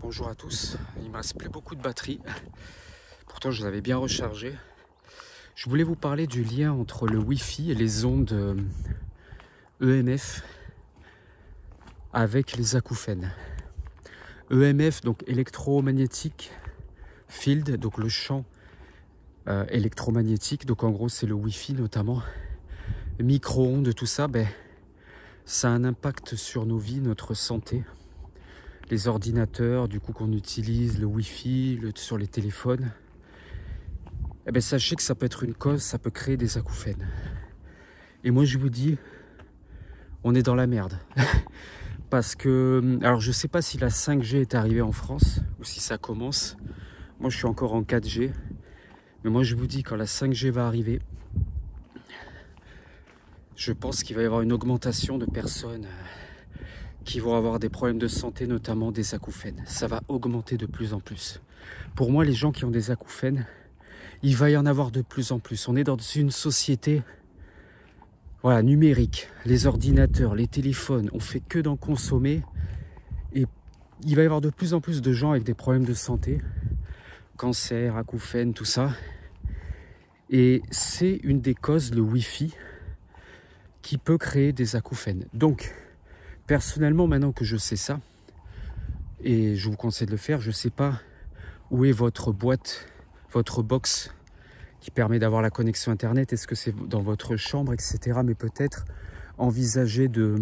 Bonjour à tous. Il me reste plus beaucoup de batterie. Pourtant, je l'avais bien rechargé. Je voulais vous parler du lien entre le Wi-Fi et les ondes EMF avec les acouphènes. EMF, donc électromagnétique field, donc le champ électromagnétique. Donc en gros, c'est le Wi-Fi notamment. Micro-ondes, tout ça, ça a un impact sur nos vies, notre santé. Les ordinateurs, du coup, qu'on utilise, le Wi-Fi, sur les téléphones. Sachez que ça peut être une cause, ça peut créer des acouphènes. Et moi, je vous dis, on est dans la merde. Parce que, alors je sais pas si la 5G est arrivée en France, ou si ça commence. Moi, je suis encore en 4G. Mais moi, je vous dis, quand la 5G va arriver, je pense qu'il va y avoir une augmentation de personnes qui vont avoir des problèmes de santé, notamment des acouphènes. Ça va augmenter de plus en plus. Pour moi, les gens qui ont des acouphènes, il va y en avoir de plus en plus. On est dans une société numérique. Les ordinateurs, les téléphones, on fait que d'en consommer. Et il va y avoir de plus en plus de gens avec des problèmes de santé. Cancer, acouphènes, tout ça. Et c'est une des causes, le Wi-Fi, qui peut créer des acouphènes. Donc, personnellement, maintenant que je sais ça, et je vous conseille de le faire, je ne sais pas où est votre boîte, votre box qui permet d'avoir la connexion internet. Est-ce que c'est dans votre chambre, etc. Mais peut-être envisager de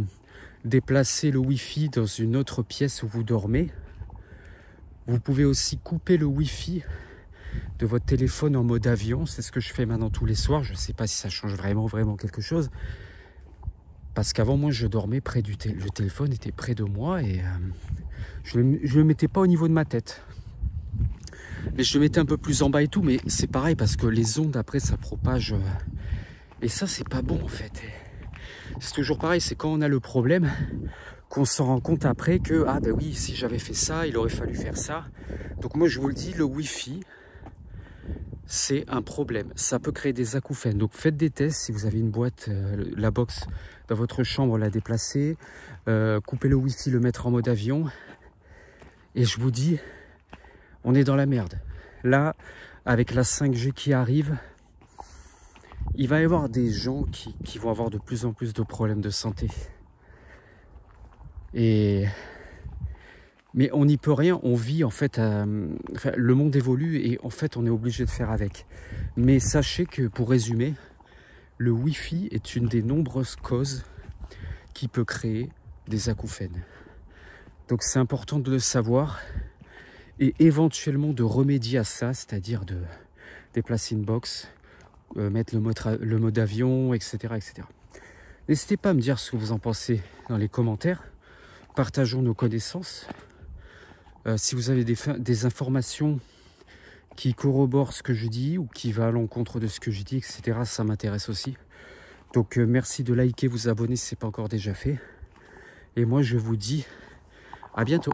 déplacer le Wi-Fi dans une autre pièce où vous dormez. Vous pouvez aussi couper le Wi-Fi de votre téléphone en mode avion. C'est ce que je fais maintenant tous les soirs. Je ne sais pas si ça change vraiment quelque chose. Parce qu'avant, moi, je dormais près du le téléphone était près de moi et je ne le mettais pas au niveau de ma tête. Mais je le mettais un peu plus en bas et tout, mais c'est pareil parce que les ondes, après, ça propage. Et ça, c'est pas bon, en fait. C'est toujours pareil, c'est quand on a le problème qu'on s'en rend compte après que, oui, si j'avais fait ça, il aurait fallu faire ça. Donc moi, je vous le dis, le Wi-Fi, c'est un problème. Ça peut créer des acouphènes. Donc faites des tests si vous avez une boîte, la box dans votre chambre, la déplacer, couper le Wi-Fi, le mettre en mode avion. Et je vous dis, on est dans la merde. Là, avec la 5G qui arrive, il va y avoir des gens qui vont avoir de plus en plus de problèmes de santé. Mais on n'y peut rien, on vit en fait, le monde évolue et en fait on est obligé de faire avec. Mais sachez que pour résumer, le Wi-Fi est une des nombreuses causes qui peut créer des acouphènes. Donc c'est important de le savoir et éventuellement de remédier à ça, c'est-à-dire de déplacer une box, mettre le mode avion, etc. etc. N'hésitez pas à me dire ce que vous en pensez dans les commentaires. Partageons nos connaissances. Si vous avez des informations qui corroborent ce que je dis ou qui va à l'encontre de ce que je dis, etc., ça m'intéresse aussi. Donc merci de liker, vous abonner si ce n'est pas encore déjà fait. Et moi je vous dis à bientôt.